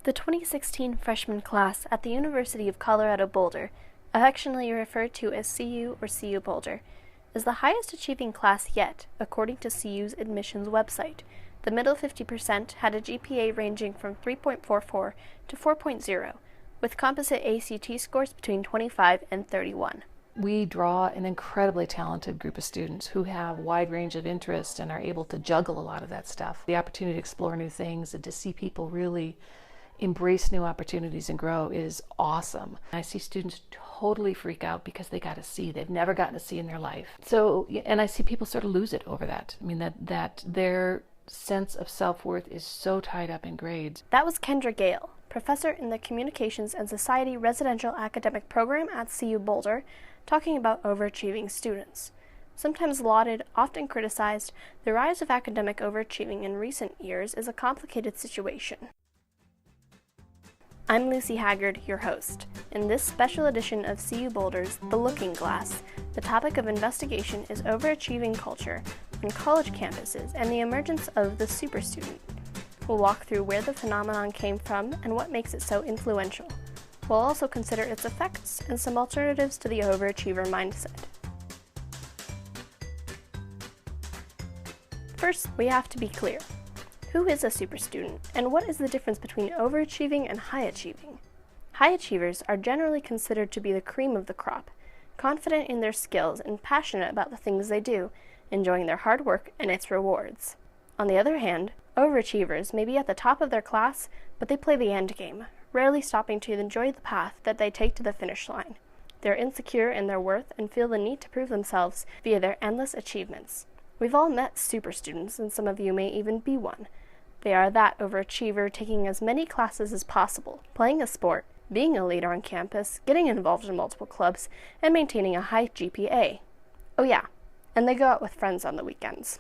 The 2016 freshman class at the University of Colorado Boulder, affectionately referred to as CU or CU Boulder, is the highest achieving class yet, according to CU's admissions website. The middle 50% had a GPA ranging from 3.44 to 4.0, with composite ACT scores between 25 and 31. We draw an incredibly talented group of students who have a wide range of interests and are able to juggle a lot of that stuff. The opportunity to explore new things and to see people really embrace new opportunities and grow is awesome. I see students totally freak out because they got a C. They've never gotten a C in their life. And I see people sort of lose it over that. I mean, that their sense of self-worth is so tied up in grades. That was Kendra Gale, professor in the Communications and Society Residential Academic Program at CU Boulder, talking about overachieving students. Sometimes lauded, often criticized, the rise of academic overachieving in recent years is a complicated situation. I'm Lucy Haggard, your host. In this special edition of CU Boulder's The Looking Glass, the topic of investigation is overachieving culture on college campuses and the emergence of the super student. We'll walk through where the phenomenon came from and what makes it so influential. We'll also consider its effects and some alternatives to the overachiever mindset. First, we have to be clear. Who is a super student, and what is the difference between overachieving and high achieving? High achievers are generally considered to be the cream of the crop, confident in their skills and passionate about the things they do, enjoying their hard work and its rewards. On the other hand, overachievers may be at the top of their class, but they play the end game, rarely stopping to enjoy the path that they take to the finish line. They're insecure in their worth and feel the need to prove themselves via their endless achievements. We've all met super students, and some of you may even be one. They are that overachiever, taking as many classes as possible, playing a sport, being a leader on campus, getting involved in multiple clubs, and maintaining a high GPA. Oh yeah, and they go out with friends on the weekends.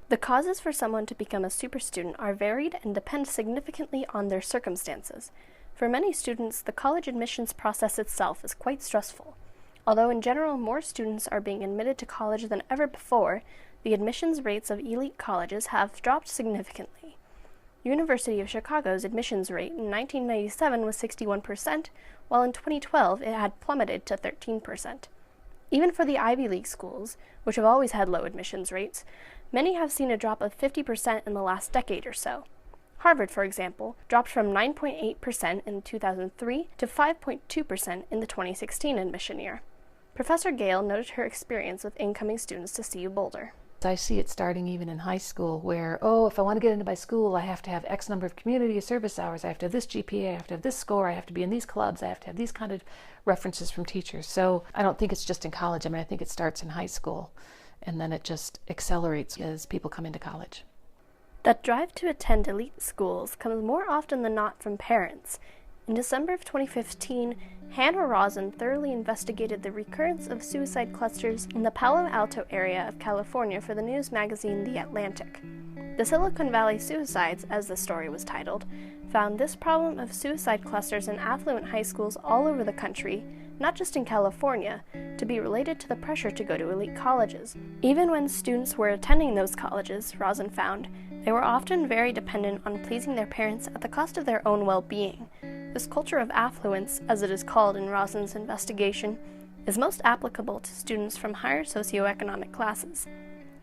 The causes for someone to become a super student are varied and depend significantly on their circumstances. For many students, the college admissions process itself is quite stressful. Although in general more students are being admitted to college than ever before, the admissions rates of elite colleges have dropped significantly. University of Chicago's admissions rate in 1997 was 61%, while in 2012 it had plummeted to 13%. Even for the Ivy League schools, which have always had low admissions rates, many have seen a drop of 50% in the last decade or so. Harvard, for example, dropped from 9.8% in 2003 to 5.2% in the 2016 admission year. Professor Gale noted her experience with incoming students to CU Boulder. I see it starting even in high school where, if I want to get into my school, I have to have X number of community service hours, I have to have this GPA, I have to have this score, I have to be in these clubs, I have to have these kind of references from teachers. So I don't think it's just in college. I think it starts in high school and then it just accelerates as people come into college. That drive to attend elite schools comes more often than not from parents. In December of 2015, Hannah Rosen thoroughly investigated the recurrence of suicide clusters in the Palo Alto area of California for the news magazine The Atlantic. The Silicon Valley Suicides, as the story was titled, found this problem of suicide clusters in affluent high schools all over the country, not just in California, to be related to the pressure to go to elite colleges. Even when students were attending those colleges, Rosen found, they were often very dependent on pleasing their parents at the cost of their own well-being. This culture of affluence, as it is called in Rosen's investigation, is most applicable to students from higher socioeconomic classes.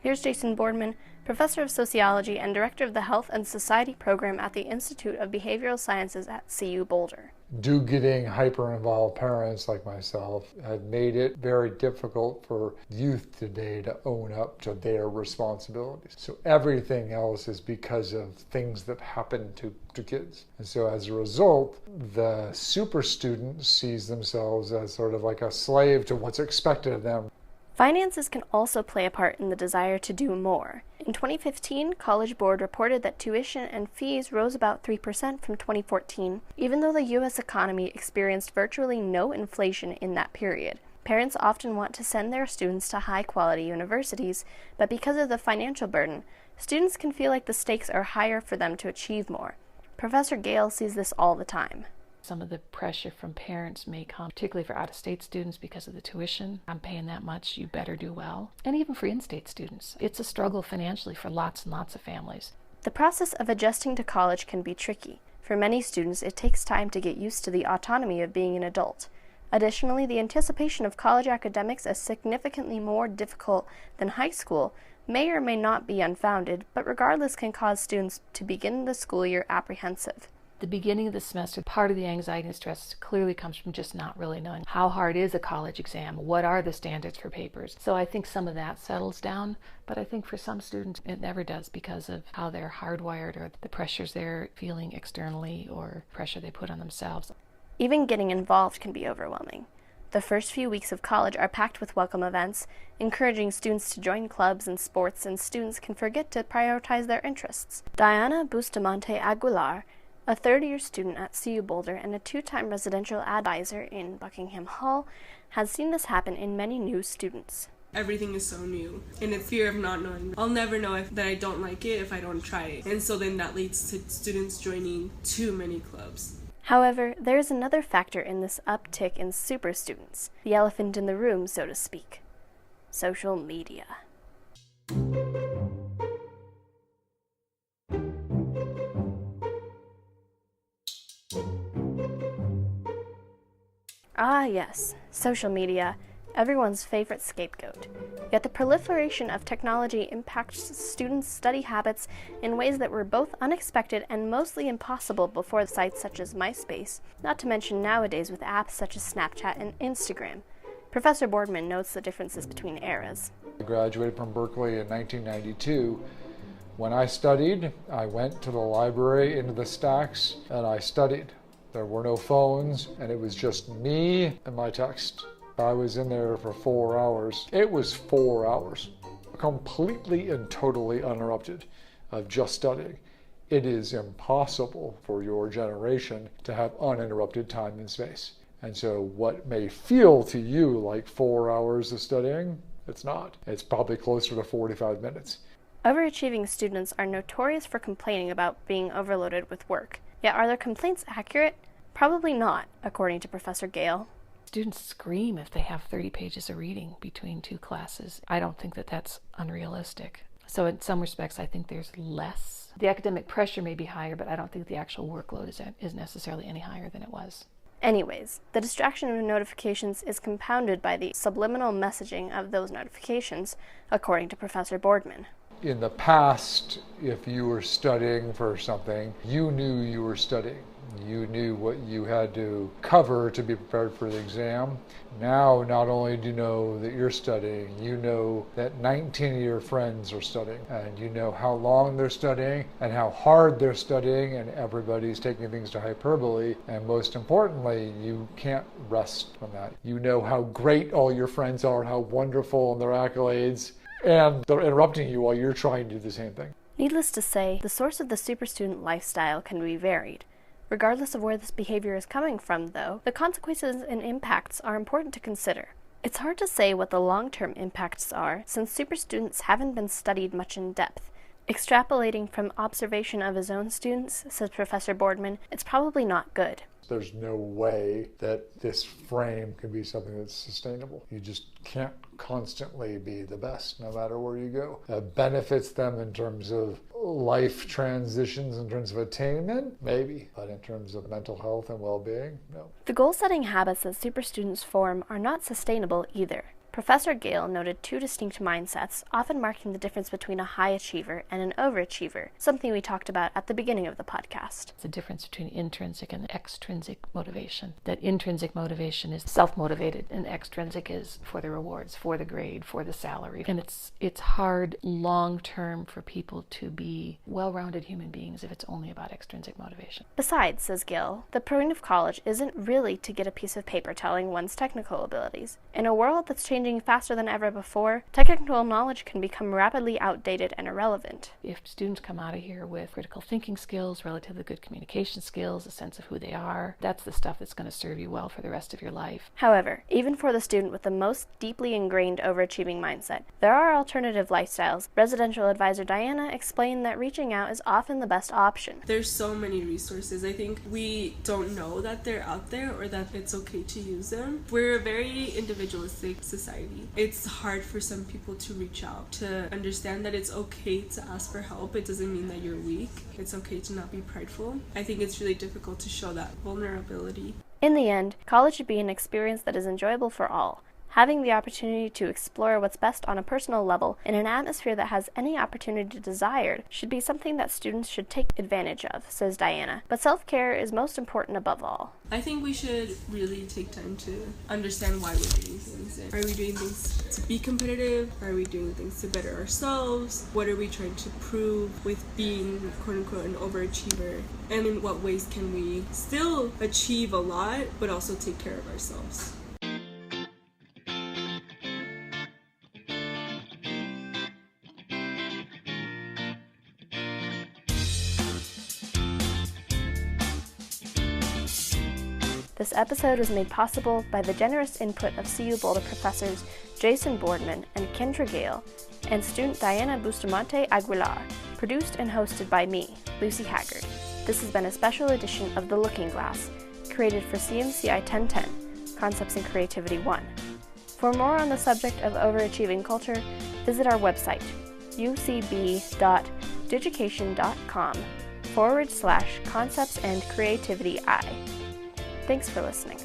Here's Jason Boardman, professor of sociology and director of the Health and Society program at the Institute of Behavioral Sciences at CU Boulder. Do-getting, hyper-involved parents like myself had made it very difficult for youth today to own up to their responsibilities. So everything else is because of things that happen to kids. And so as a result, the super student sees themselves as sort of like a slave to what's expected of them. Finances can also play a part in the desire to do more. In 2015, College Board reported that tuition and fees rose about 3% from 2014, even though the U.S. economy experienced virtually no inflation in that period. Parents often want to send their students to high-quality universities, but because of the financial burden, students can feel like the stakes are higher for them to achieve more. Professor Gale sees this all the time. Some of the pressure from parents may come, particularly for out-of-state students because of the tuition. I'm paying that much, you better do well. And even for in-state students. It's a struggle financially for lots and lots of families. The process of adjusting to college can be tricky. For many students, it takes time to get used to the autonomy of being an adult. Additionally, the anticipation of college academics as significantly more difficult than high school may or may not be unfounded, but regardless can cause students to begin the school year apprehensive. The beginning of the semester, part of the anxiety and stress clearly comes from just not really knowing how hard is a college exam, what are the standards for papers. So I think some of that settles down, but I think for some students it never does because of how they're hardwired or the pressures they're feeling externally or pressure they put on themselves. Even getting involved can be overwhelming. The first few weeks of college are packed with welcome events, encouraging students to join clubs and sports, and students can forget to prioritize their interests. Diana Bustamante Aguilar, a third-year student at CU Boulder and a two-time residential advisor in Buckingham Hall, has seen this happen in many new students. Everything is so new, and the fear of not knowing. I'll never know that I don't like it if I don't try it, and so then that leads to students joining too many clubs. However, there is another factor in this uptick in super students, the elephant in the room, so to speak: social media. Ah yes, social media, everyone's favorite scapegoat. Yet the proliferation of technology impacts students' study habits in ways that were both unexpected and mostly impossible before sites such as MySpace, not to mention nowadays with apps such as Snapchat and Instagram. Professor Boardman notes the differences between eras. I graduated from Berkeley in 1992. When I studied, I went to the library into the stacks and I studied. There were no phones, and it was just me and my text. I was in there for 4 hours. It was 4 hours, completely and totally uninterrupted, of just studying. It is impossible for your generation to have uninterrupted time and space. And so what may feel to you like 4 hours of studying, it's not. It's probably closer to 45 minutes. Overachieving students are notorious for complaining about being overloaded with work. Yet are their complaints accurate? Probably not, according to Professor Gale. Students scream if they have 30 pages of reading between two classes. I don't think that that's unrealistic. So in some respects, I think there's less. The academic pressure may be higher, but I don't think the actual workload is necessarily any higher than it was. Anyways, the distraction of notifications is compounded by the subliminal messaging of those notifications, according to Professor Boardman. In the past, if you were studying for something, you knew you were studying. You knew what you had to cover to be prepared for the exam. Now, not only do you know that you're studying, you know that 19 of your friends are studying, and you know how long they're studying and how hard they're studying, and everybody's taking things to hyperbole. And most importantly, you can't rest from that. You know how great all your friends are and how wonderful and their accolades, and they're interrupting you while you're trying to do the same thing. Needless to say, the source of the superstudent lifestyle can be varied. Regardless of where this behavior is coming from, though, the consequences and impacts are important to consider. It's hard to say what the long-term impacts are, since superstudents haven't been studied much in depth. Extrapolating from observation of his own students, says Professor Boardman, it's probably not good. There's no way that this frame can be something that's sustainable. You just can't constantly be the best, no matter where you go. It benefits them in terms of life transitions, in terms of attainment, maybe, but in terms of mental health and well-being, no. The goal-setting habits that superstudents form are not sustainable either. Professor Gale noted two distinct mindsets, often marking the difference between a high achiever and an overachiever, something we talked about at the beginning of the podcast. It's the difference between intrinsic and extrinsic motivation. That intrinsic motivation is self-motivated, and extrinsic is for the rewards, for the grade, for the salary. And it's hard long-term for people to be well-rounded human beings if it's only about extrinsic motivation. Besides, says Gale, the point of college isn't really to get a piece of paper telling one's technical abilities. In a world that's changing faster than ever before, technical knowledge can become rapidly outdated and irrelevant. If students come out of here with critical thinking skills, relatively good communication skills, a sense of who they are, that's the stuff that's going to serve you well for the rest of your life. However, even for the student with the most deeply ingrained overachieving mindset, there are alternative lifestyles. Residential advisor Diana explained that reaching out is often the best option. There's so many resources. I think we don't know that they're out there or that it's okay to use them. We're a very individualistic society. society. It's hard for some people to reach out, to understand that it's okay to ask for help. It doesn't mean that you're weak. It's okay to not be prideful. I think it's really difficult to show that vulnerability. In the end, college should be an experience that is enjoyable for all. Having the opportunity to explore what's best on a personal level in an atmosphere that has any opportunity desired should be something that students should take advantage of, says Diana. But self-care is most important above all. I think we should really take time to understand why we're doing things. Are we doing things to be competitive? Are we doing things to better ourselves? What are we trying to prove with being, quote unquote, an overachiever? And in what ways can we still achieve a lot, but also take care of ourselves? This episode was made possible by the generous input of CU Boulder professors Jason Boardman and Kendra Gale, and student Diana Bustamante Aguilar, produced and hosted by me, Lucy Haggard. This has been a special edition of The Looking Glass, created for CMCI 1010, Concepts in Creativity 1. For more on the subject of overachieving culture, visit our website, ucb.digication.com/concepts and creativity I. Thanks for listening.